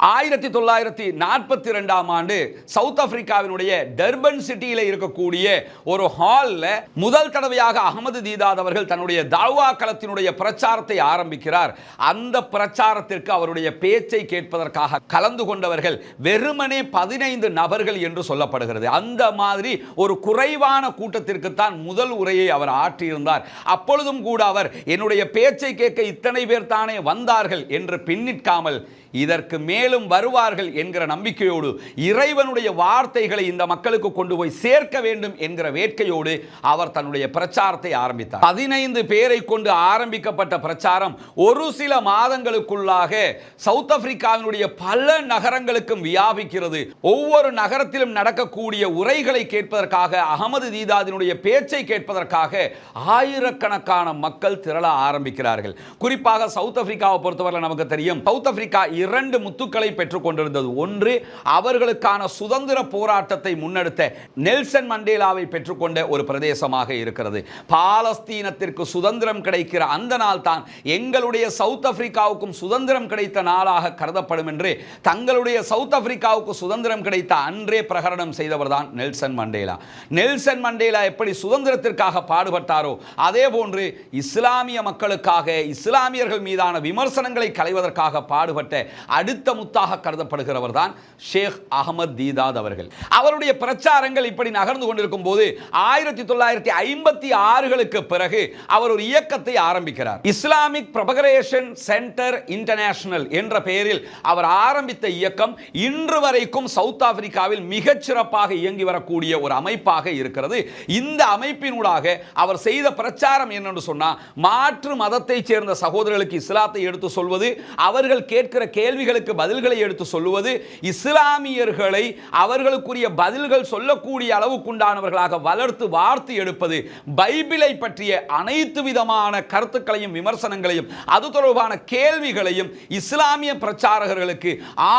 1942ஆம் ஆண்டு south ஆப்பிரிக்காவினுடைய Durban சிட்டியில் இருக்கக்கூடிய ஒரு ஹால்ல முதல் தடவையாக அகமது தீதாத் அவர்கள் தன்னுடைய தாவா களத்தினுடைய பிரச்சாரத்தை ஆரம்பிக்கிறார். அந்த பிரச்சாரத்திற்கு அவருடைய பேச்சை கேட்பதற்காக கலந்து கொண்டவர்கள் வெறுமனே 15 நபர்கள் என்று சொல்லப்படுகிறது. அந்த மாதிரி ஒரு குறைவான கூட்டத்திற்கு தான் முதல் உரையை அவர் ஆற்றியிருந்தார். அப்பொழுதும் கூட அவர் என்னுடைய பேச்சை கேட்க இத்தனை பேர் தானே வந்தார்கள் என்று பின்னிட்காமல் இதற்கு மேலும் வருவார்கள் என்கிற நம்பிக்கையோடு இறைவனுடைய வார்த்தைகளை இந்த மக்களுக்கு கொண்டு போய் சேர்க்க வேண்டும் என்கிற வேட்கையோடு அவர் தன்னுடைய பிரச்சாரத்தை ஆரம்பித்தார். 15 பேரை கொண்டு ஆரம்பிக்கப்பட்ட பிரச்சாரம் ஒரு சில மாதங்களுக்குள்ளாக சவுத் ஆப்பிரிக்காவினுடைய பல நகரங்களுக்கும் வியாபிக்கிறது. ஒவ்வொரு நகரத்திலும் நடக்கக்கூடிய உரைகளை கேட்பதற்காக, அகமது தீதாதினுடைய பேச்சை கேட்பதற்காக ஆயிரக்கணக்கான மக்கள் திரள ஆரம்பிக்கிறார்கள். குறிப்பாக சவுத் ஆப்பிரிக்காவை பொறுத்தவரை நமக்கு தெரியும், சவுத் ஆப்பிரிக்கா 2 முத்துக்களை பெற்றுக் கொண்டிருந்தது. ஒன்று, அவர்களுக்கான சுதந்திர போராட்டத்தை முன்னெடுத்த நெல்சன் மண்டேலாவை பெற்றுக்கொண்ட ஒரு பிரதேசமாக இருக்கிறது. பாலஸ்தீனத்திற்கு சுதந்திரம் கிடைக்கிற அந்த நாள் தான் எங்களுடைய சவுத் ஆப்பிரிக்காவுக்கும் சுதந்திரம் கிடைத்த நாளாக கருதப்படும் என்று தங்களுடைய சவுத் ஆப்பிரிக்காவுக்கு சுதந்திரம் கிடைத்த அன்றே பிரகடனம் செய்தவர் தான் நெல்சன் மண்டேலா. நெல்சன் மண்டேலா எப்படி சுதந்திரத்திற்காக பாடுபட்டாரோ அதே போன்று இஸ்லாமிய மக்களுக்காக, இஸ்லாமியர்கள் மீதான விமர்சனங்களை களைவதற்காக பாடுபட்ட அடுத்த முத்தாக கருதப்படுகிறவர் தான் ஷேக் அகமது தீதாத் அவர்கள். அவருடைய பிரச்சாரங்கள் இப்படி நகர்ந்து கொண்டிருக்கும் போது 1956களுக்கு பிறகு அவர் ஒரு இயக்கத்தை ஆரம்பிக்கிறார். இஸ்லாமிக் ப்ரொபகரேஷன் சென்டர் இன்டர்நேஷனல் என்ற பெயரில் அவர் ஆரம்பித்த இயக்கம் இன்று வரைக்கும் சவுத் ஆப்பிரிக்காவில் மிகச் சிறப்பாக இயங்கி வரக்கூடிய ஒரு அமைப்பாக இருக்கிறது. இந்த அமைப்பினூடாக அவர் செய்த பிரச்சாரம் என்னென்று சொன்னால், மாற்று மதத்தை சேர்ந்த சகோதரர்களுக்கு இஸ்லாத்தை எடுத்து சொல்வது, அவர்கள் கேட்கிற கேள்விகளுக்கு பதில்களை எடுத்து சொல்லுவது, இஸ்லாமியர்களை அவர்களுக்குரிய பதில்கள் சொல்லக்கூடிய அளவுக்குண்டானவர்களாக வளர்த்து வார்த்து எடுப்பது, பைபிளை பற்றிய அனைத்து விதமான கருத்துக்களையும் விமர்சனங்களையும் அது தொடர்பான கேள்விகளையும் இஸ்லாமிய பிரச்சாரகர்களுக்கு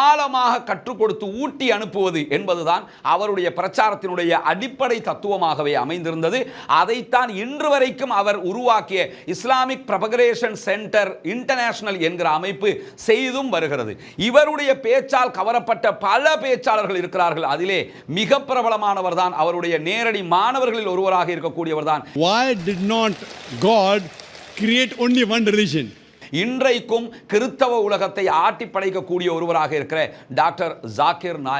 ஆழமாக கற்றுக் கொடுத்து ஊட்டி அனுப்புவது என்பதுதான் அவருடைய பிரச்சாரத்தினுடைய அடிப்படை தத்துவமாகவே அமைந்திருந்தது. அதைத்தான் இன்று வரைக்கும் அவர் உருவாக்கிய இஸ்லாமிக் ப்ரொபகரேஷன் சென்டர் இன்டர்நேஷனல் என்கிற அமைப்பு செய்தும் வருகிறது. இவருடைய பேச்சால் கவரப்பட்ட பல பேச்சாளர்கள் இருக்கிறார்கள். அதிலே மிக பிரபலமானவர் தான் அவருடைய நேரடி மாணவர்களில் ஒருவராக இருக்கக்கூடியவர் தான். Why did not God create only one religion? இன்றைக்கும் கிறிஸ்தவ உலகத்தை ஆட்டி படைக்கக்கூடிய ஒருவராக இருக்கிற டாக்டர் ஜாக்கிர் நாயக்